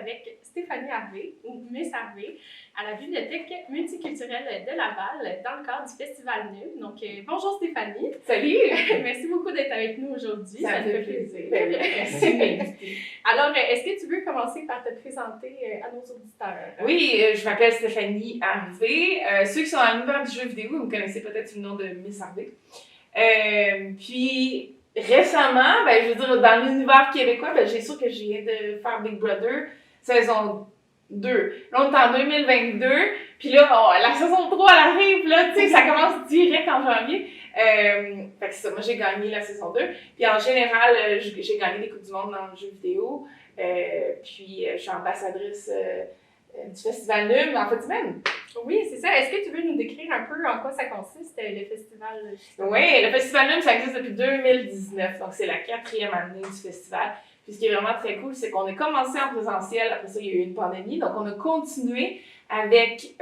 avec Stéphanie Harvey, ou Miss Harvey, à la Bibliothèque multiculturelle de Laval, dans le cadre du Festival NUM. Donc, bonjour Stéphanie. Salut! Merci beaucoup d'être avec nous aujourd'hui. Ça me fait plaisir. Merci de m'inviter. Alors, est-ce que tu veux commencer par te présenter à nos auditeurs? Oui, je m'appelle Stéphanie Harvey. Ceux qui sont dans l'univers du jeu vidéo, vous me connaissez peut-être sous le nom de Miss Harvey. Puis, récemment, je veux dire, dans l'univers québécois, j'ai sûr que je viens de faire Big Brother saison 2. Là, on est en 2022, puis là, la saison 3, elle arrive, là, tu sais, ça commence direct en janvier. Fait que c'est ça, moi j'ai gagné la saison 2. Puis en général, j'ai gagné des Coupes du Monde dans le jeu vidéo. Puis je suis ambassadrice du Festival NUM en fait semaine. Oui, c'est ça. Est-ce que tu veux nous décrire un peu en quoi ça consiste, le festival? Oui, le Festival NUM, ça existe depuis 2019, donc c'est la 4e année du festival. Puis ce qui est vraiment très cool, c'est qu'on a commencé en présentiel, après ça il y a eu une pandémie, donc on a continué avec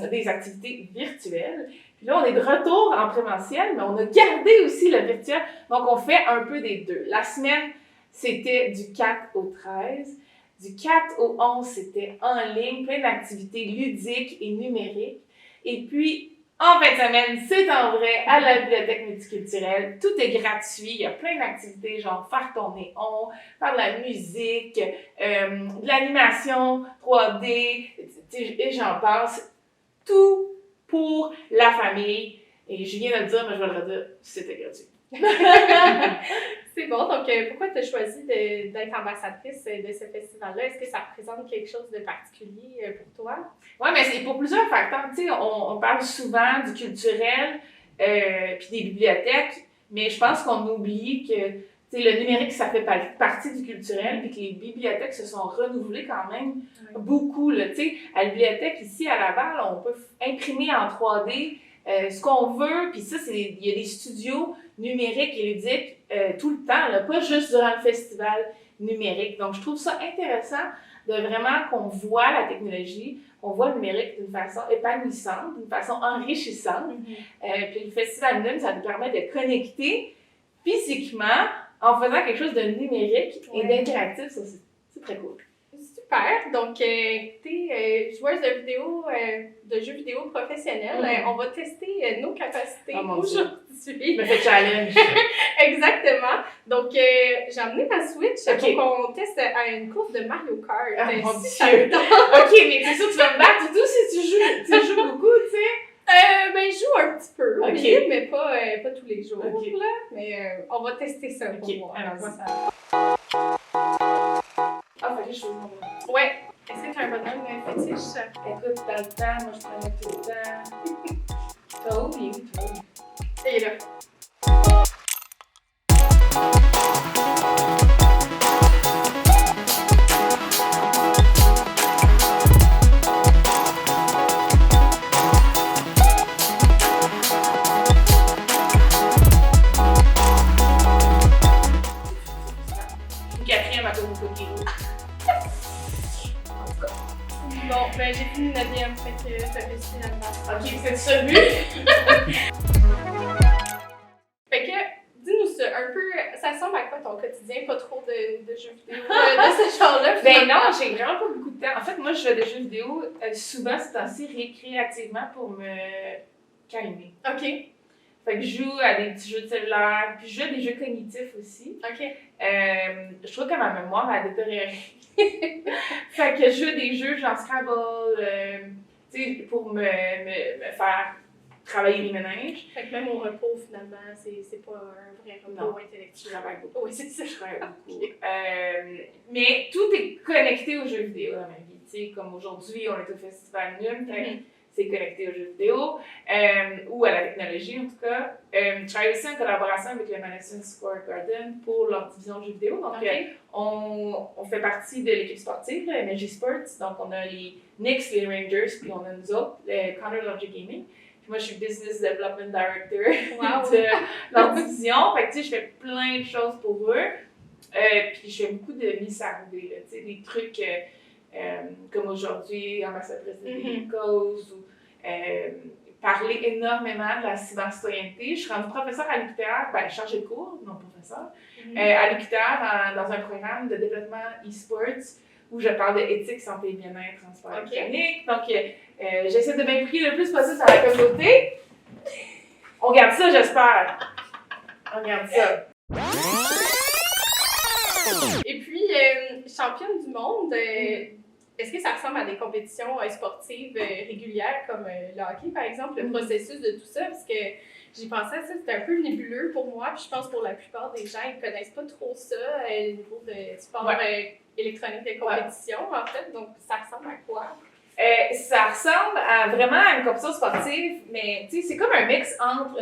des activités virtuelles. Puis là, on est de retour en présentiel, mais on a gardé aussi le virtuel, donc on fait un peu des deux. La semaine, c'était du 4 au 13. Du 4 au 11, c'était en ligne, plein d'activités ludiques et numériques. Et puis, en fin de semaine, c'est en vrai, à la bibliothèque multiculturelle. Tout est gratuit. Il y a plein d'activités, genre faire ton néon, faire de la musique, de l'animation 3D, et j'en passe. Tout pour la famille. Et je viens de le dire, mais je vais le redire, c'était gratuit. C'est bon. Donc, pourquoi tu as choisi d'être ambassadrice de ce festival-là? Est-ce que ça représente quelque chose de particulier pour toi? Oui, mais c'est pour plusieurs facteurs. Tu sais, on parle souvent du culturel puis des bibliothèques, mais je pense qu'on oublie que le numérique, ça fait partie du culturel, puis que les bibliothèques se sont renouvelées quand même beaucoup. Là, tu sais, à la bibliothèque, ici, à Laval, on peut imprimer en 3D ce qu'on veut, puis ça, il y a des studios numériques et ludiques tout le temps, là, pas juste durant le festival numérique. Donc, je trouve ça intéressant de vraiment qu'on voit la technologie, qu'on voit le numérique d'une façon épanouissante, d'une façon enrichissante. Puis le festival NUM, ça nous permet de connecter physiquement en faisant quelque chose de numérique et d'interactif. Ça, c'est très cool. Super! Donc, tu es joueuse de jeux vidéo professionnels. On va tester nos capacités aujourd'hui. Me fait challenge! Exactement. Donc, j'ai amené ma Switch pour qu'on teste à une course de Mario Kart. Ah, mon Dieu! OK, mais c'est sûr que tu vas me battre et tout si tu joues beaucoup, tu sais? Je joue un petit peu, oui, mais pas tous les jours. Là. Mais on va tester ça pour voir. Alors, ça... Ah, fallait que je choisisse mon bonhomme. Ouais. Est-ce que tu as un bonhomme fétiche? Écoute, dans le temps, moi je prenais tout le temps. Toad, il est où, Toad? Il est là. Bon, j'ai fini 9e, fait que ça réussit la base. OK, c'est ça le but? Fait que, dis-nous ça, un peu, ça ressemble à quoi ton quotidien? Pas trop de jeux vidéo de ce genre-là? Ben non, j'ai vraiment pas beaucoup de temps. En fait, moi, je fais des jeux vidéo souvent, c'est assez récréativement pour me calmer. OK. Fait que je joue à des petits jeux de cellulaire, puis je joue à des jeux cognitifs aussi. OK. Je trouve que ma mémoire a détérioré. Fait que je joue à des jeux genre Scrabble, tu sais, pour me faire travailler les méninges. Fait que même au repos, finalement, c'est pas un vrai repos intellectuel. Je travaille beaucoup. Oui, c'est ça. Je travaille beaucoup. Mais tout est connecté aux jeux vidéo dans ma vie. Tu sais, comme aujourd'hui, on est au Festival NUM, c'est connecté aux jeux vidéo, ou à la technologie en tout cas. Je travaille aussi en collaboration avec le Madison Square Garden pour leur division de jeux vidéo. Donc, on fait partie de l'équipe sportive, MLG Sports. Donc, on a les Knicks, les Rangers, puis on a nous autres, le Condor Logic Gaming. Puis moi, je suis Business Development Director de leur division. Fait que, tu sais, je fais plein de choses pour eux. Puis je fais beaucoup de Miss Harvey, tu sais, des trucs... comme aujourd'hui, ambassadrice de Daily Cause, ou parler énormément de la cybercitoyenneté. Je suis rendue professeure à l'UQTR, chargée de cours, non professeure, à l'UQTR dans un programme de développement e-sports où je parle d'éthique, santé et bien-être en sport électronique. Donc, j'essaie de m'impliquer le plus possible dans la communauté. On garde ça, j'espère. On garde ça. Et puis, championne du monde, est-ce que ça ressemble à des compétitions sportives régulières comme le hockey, par exemple, le processus de tout ça? Parce que j'ai pensé à ça, c'était un peu nébuleux pour moi, puis je pense pour la plupart des gens, ils ne connaissent pas trop ça, le niveau de sport électronique de compétition, en fait. Donc, ça ressemble à quoi? Ça ressemble vraiment à une compétition sportive, mais c'est comme un mix entre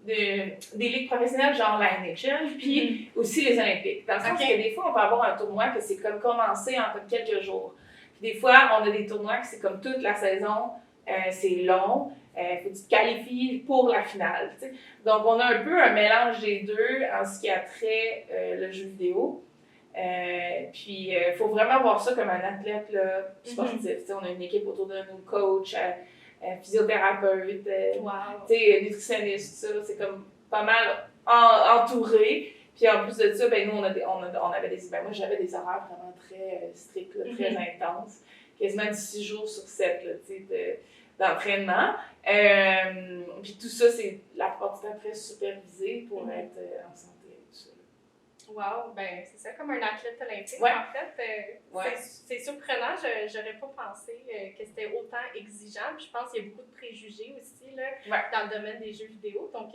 des ligues professionnelles, genre la NHL, puis aussi les Olympiques. Dans le sens que des fois, on peut avoir un tournoi que c'est comme commencé en comme quelques jours. Puis des fois, on a des tournois que c'est comme toute la saison, c'est long, faut que tu te qualifies pour la finale. T'sais. Donc, on a un peu un mélange des deux en ce qui a trait le jeu vidéo. Puis, il faut vraiment voir ça comme un athlète là, sportif. On a une équipe autour de nous, coach, physiothérapeute, nutritionniste, tout ça. C'est comme pas mal entouré. Puis en plus de ça, ben, nous, on avait moi, j'avais des horaires vraiment très stricts, là, très intenses. Quasiment 6 jours sur 7 là, d'entraînement. Puis tout ça, c'est la plupart du temps très supervisé pour être en santé. Wow, ben c'est ça, comme un athlète olympique, en fait. C'est surprenant, j'aurais pas pensé que c'était autant exigeant. Puis je pense qu'il y a beaucoup de préjugés aussi là, dans le domaine des jeux vidéo, donc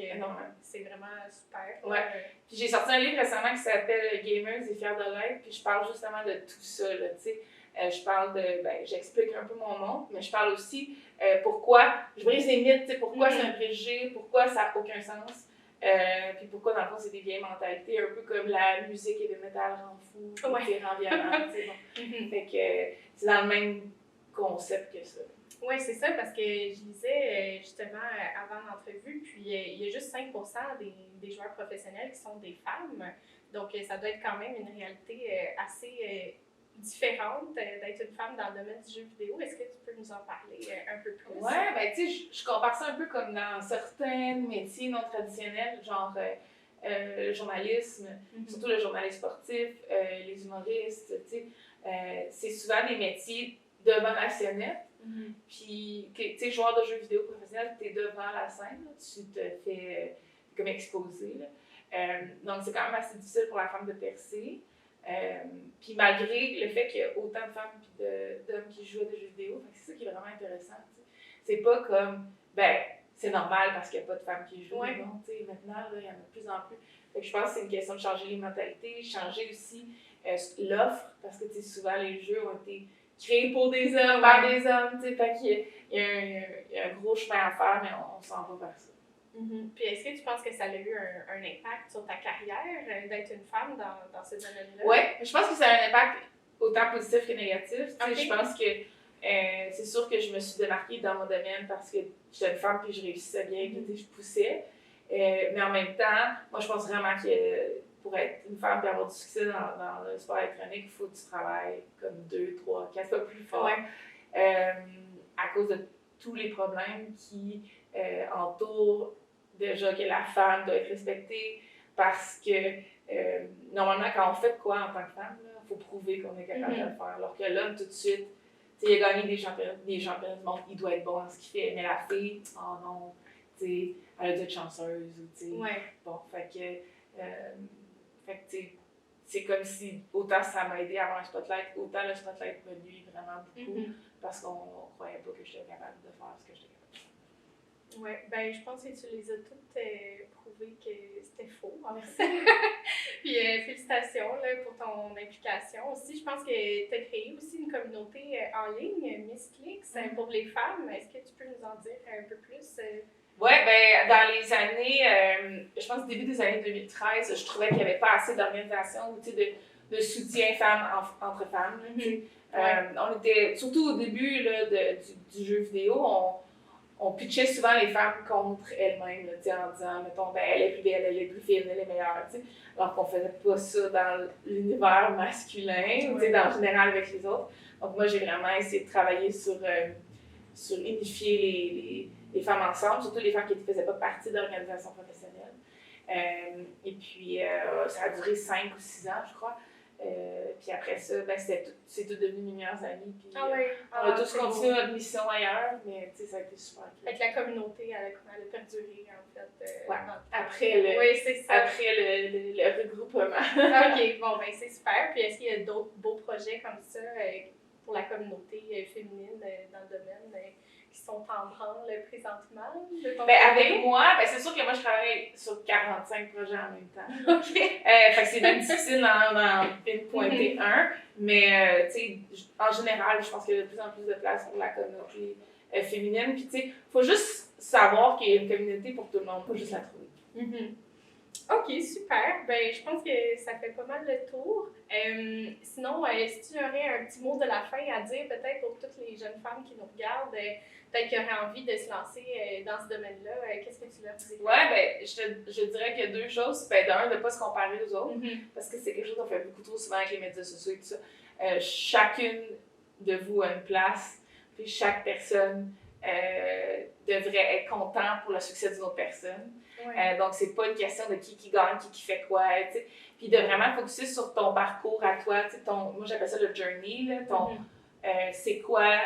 c'est vraiment super. Puis j'ai sorti un livre récemment qui s'appelle « Gamers et fiers de l'être », puis je parle justement de tout ça, là, tu sais. Je parle j'explique un peu mon monde, mais je parle aussi pourquoi, je brise les mythes, pourquoi c'est un préjugé, pourquoi ça n'a aucun sens. Puis pourquoi, dans le fond, c'est des vieilles mentalités, un peu comme la musique et le métal rend fou, rend violent, Fait que c'est dans le même concept que ça. Oui, c'est ça, parce que je lisais justement avant l'entrevue, puis il y a juste 5% des joueurs professionnels qui sont des femmes. Donc, ça doit être quand même une réalité assez différente d'être une femme dans le domaine du jeu vidéo. Est-ce que tu peux nous en parler un peu plus? Oui, ben tu sais, je compare ça un peu comme dans certains métiers non traditionnels, genre le journalisme, surtout le journalisme sportif, les humoristes, tu sais, c'est souvent des métiers devant la scénette. Puis, tu sais, joueur de jeux vidéo professionnel, tu es devant la scène, là, tu te fais comme exposer. Donc, c'est quand même assez difficile pour la femme de percer. Puis malgré le fait qu'il y a autant de femmes et d'hommes qui jouent à des jeux vidéo, c'est ça qui est vraiment intéressant. T'sais. C'est pas comme, c'est normal parce qu'il n'y a pas de femmes qui jouent. Non, maintenant, il y en a de plus en plus. Fait que je pense que c'est une question de changer les mentalités, changer aussi l'offre, parce que souvent les jeux ont été créés pour des hommes, par des hommes. Fait qu'il y a un gros chemin à faire, mais on s'en va vers ça. Puis est-ce que tu penses que ça a eu un impact sur ta carrière d'être une femme dans ce domaine-là? Oui, je pense que ça a un impact autant positif que négatif. Je pense que c'est sûr que je me suis démarquée dans mon domaine parce que j'étais une femme et je réussissais bien, je poussais. Mais en même temps, moi je pense vraiment que pour être une femme et avoir du succès dans le sport électronique, il faut que tu travailles comme 2, 3, 4 fois plus fort. À cause de tous les problèmes qui entourent déjà que la femme doit être respectée parce que normalement, quand on fait quoi en tant que femme, il faut prouver qu'on est capable de le faire. Alors que l'homme, tout de suite, il a gagné des championnats du monde, il doit être bon en ce qu'il fait. Mais la fille, oh non, elle a dû être chanceuse. Bon, fait que c'est comme si autant ça m'a aidé à avoir un spotlight, autant le spotlight me nuit vraiment beaucoup parce qu'on ne croyait pas que j'étais capable de faire ce que j'étais capable de faire. Oui, ben je pense que tu les as toutes prouvées que c'était faux. Puis félicitations là, pour ton implication. Aussi, je pense que tu as créé aussi une communauté en ligne, Miss Clicks, pour les femmes. Est-ce que tu peux nous en dire un peu plus? Oui, ben dans les années, je pense début des années 2013, je trouvais qu'il n'y avait pas assez d'organisation ou de soutien femmes entre femmes. On était, surtout au début là, du jeu vidéo, on pitchait souvent les femmes contre elles-mêmes, là, en disant, mettons, elle est plus belle, elle est plus fine, elle est meilleure, t'sais. Alors qu'on faisait pas ça dans l'univers masculin, ou en général avec les autres. Donc moi, j'ai vraiment essayé de travailler sur unifier les femmes ensemble, surtout les femmes qui ne faisaient pas partie d'organisations professionnelles. Et puis, ça a duré 5 ou 6 ans, je crois. Puis après ça, ben, c'est tout devenu mes meilleurs amis. Puis, Ah ouais. on a tous continué notre mission ailleurs, mais ça a été super. Avec la communauté, elle a perduré, en fait. Ouais. Oui, après le regroupement. OK, bon, ben c'est super. Puis est-ce qu'il y a d'autres beaux projets comme ça pour la communauté féminine dans le domaine qui sont en branle présentement? Avec moi, c'est sûr que moi, je travaille sur 45 projets en même temps. OK. Fait que c'est même difficile d'en pinpointer un. Mais, en général, je pense qu'il y a de plus en plus de place pour la communauté féminine. Puis, il faut juste savoir qu'il y a une communauté pour tout le monde, pas juste la trouver. OK, super. Ben, je pense que ça fait pas mal le tour. Sinon, si tu aurais un petit mot de la fin à dire, peut-être pour toutes les jeunes femmes qui nous regardent, peut-être qui auraient envie de se lancer dans ce domaine-là, qu'est-ce que tu leur dirais? Ouais, je dirais qu'il y a deux choses. D'un, de ne pas se comparer aux autres, parce que c'est quelque chose qu'on fait beaucoup trop souvent avec les médias sociaux et tout ça. Chacune de vous a une place, puis chaque personne devrait être content pour le succès d'une autre personne. Ouais. Donc, c'est pas une question de qui gagne, qui fait quoi, tu sais. Puis de vraiment focuser sur ton parcours à toi, tu sais, moi j'appelle ça le journey, là, c'est quoi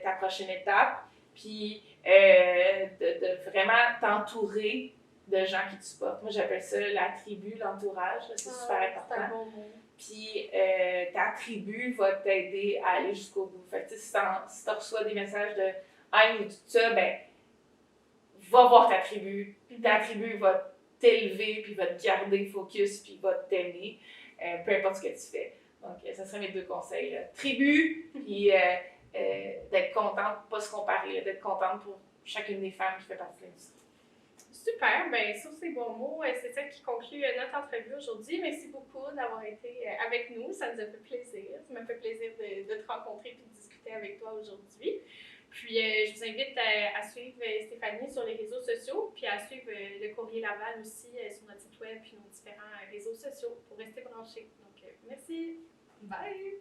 ta prochaine étape, puis de vraiment t'entourer de gens qui te supportent. Moi j'appelle ça la tribu, l'entourage, là, c'est super important. C'est un bon mot. Puis ta tribu va t'aider à aller jusqu'au bout. Fait que si tu reçois des messages de « haine » ou tout ça, ben va voir ta tribu, puis ta tribu va t'élever, puis va te garder focus, puis va t'aimer, peu importe ce que tu fais. Donc, ça serait mes deux conseils. Là. Tribu, puis d'être contente, pas se comparer, d'être contente pour chacune des femmes qui fait partie de l'industrie. Super, bien sur ces bons mots, c'est ça qui conclut notre entrevue aujourd'hui. Merci beaucoup d'avoir été avec nous, ça nous a fait plaisir. Ça m'a fait plaisir de te rencontrer et de discuter avec toi aujourd'hui. Puis, je vous invite à suivre Stéphanie sur les réseaux sociaux, puis à suivre le Courrier Laval aussi sur notre site web, puis nos différents réseaux sociaux pour rester branchés. Donc, merci. Bye!